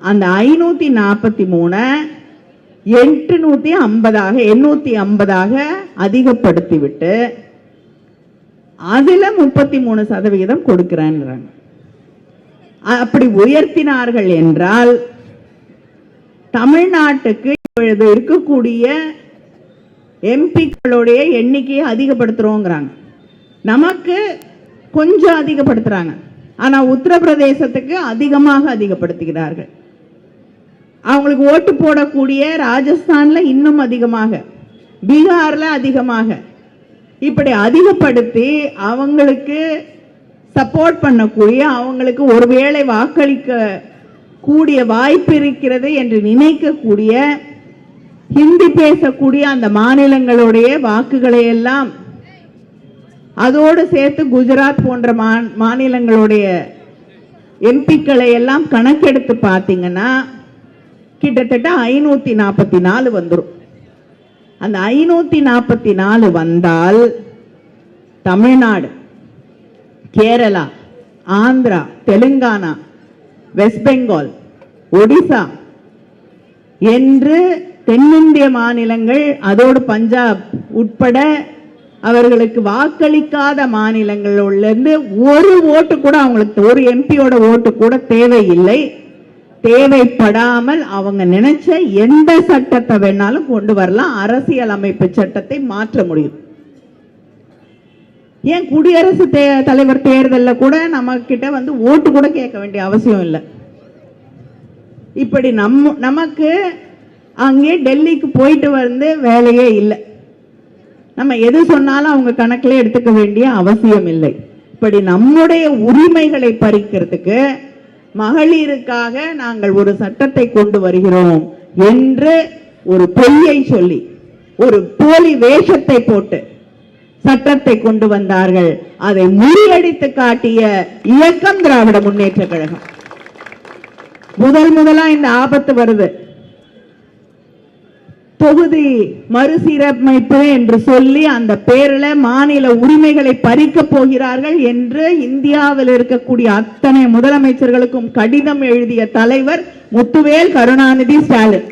அந்த 543 850 அதிகப்படுத்திவிட்டு அதுல 33% கொடுக்கிறாங்க. அப்படி உயர்த்தினார்கள் என்றால் தமிழ்நாட்டுக்கு இருக்கக்கூடிய எம்பிக்களுடைய எண்ணிக்கையை அதிகப்படுத்துறோங்கிறாங்க. நமக்கு கொஞ்சம் அதிகப்படுத்துறாங்க, ஆனா உத்தரப்பிரதேசத்துக்கு அதிகமாக அதிகப்படுத்துகிறார்கள். அவங்களுக்கு ஓட்டு போடக்கூடிய ராஜஸ்தான்ல இன்னும் அதிகமாக, பீகார்ல அதிகமாக, இப்படி அதிகப்படுத்தி அவங்களுக்கு சப்போர்ட் பண்ணக்கூடிய, அவங்களுக்கு ஒருவேளை வாக்களிக்க கூடிய வாய்ப்பு இருக்கிறது என்று நினைக்கக்கூடிய ஹிந்தி பேசக்கூடிய அந்த மாநிலங்களுடைய வாக்குகளை எல்லாம் அதோடு சேர்த்து குஜராத் போன்ற மாநிலங்களுடைய எம்பிக்களை எல்லாம் கணக்கெடுத்து பார்த்தீங்கன்னா கிட்டத்தட்ட 544 வந்துடும். அந்த 544 வந்தால் தமிழ்நாடு, கேரளா, ஆந்திரா, தெலுங்கானா, வெஸ்ட் பெங்கால், ஒடிசா என்று தென்னிந்திய மாநிலங்கள், அதோடு பஞ்சாப் உட்பட அவர்களுக்கு வாக்களிக்காத மாநிலங்களிலிருந்து ஒரு ஓட்டு கூட, அவங்களுக்கு ஒரு எம்பியோட ஓட்டு கூட தேவையில்லை. தேவைப்படாமல் அவங்க நினைச்ச எந்த சட்டத்தை வேணாலும் கொண்டு வரலாம். அரசியல் அமைப்பு சட்டத்தை மாற்ற முடியும். ஏன் குடியரசு தலைவர் தேர்தலில் கூட நம்ம கிட்ட வந்து ஓட்டு கூட கேட்க வேண்டிய அவசியம் இல்லை. இப்படி நமக்கு அங்கே டெல்லிக்கு போயிட்டு வந்து வேலையே இல்லை. நம்ம எது சொன்னாலும் அவங்க கணக்கில் எடுத்துக்க வேண்டிய அவசியம் இல்லை. இப்படி நம்முடைய உரிமைகளை பறிக்கிறதுக்கு மகளிருக்காக நாங்கள் ஒரு சட்டத்தை கொண்டு வருகிறோம் என்று ஒரு பொய்யை சொல்லி, ஒரு போலி வேஷத்தை போட்டு சட்டத்தை கொண்டு வந்தார்கள். அதை முறியடித்து காட்டிய இயக்கம் திராவிட முன்னேற்ற கழகம். முதலா இந்த ஆபத்து வருது. தொகுதி மறுசீரமைப்பு என்று சொல்லி அந்த பேரில் மாநில உரிமைகளை பறிக்க போகிறார்கள் என்று இந்தியாவில் இருக்கக்கூடிய அத்தனை முதலமைச்சர்களுக்கும் கடிதம் எழுதிய தலைவர் முத்துவேல் கருணாநிதி ஸ்டாலின்.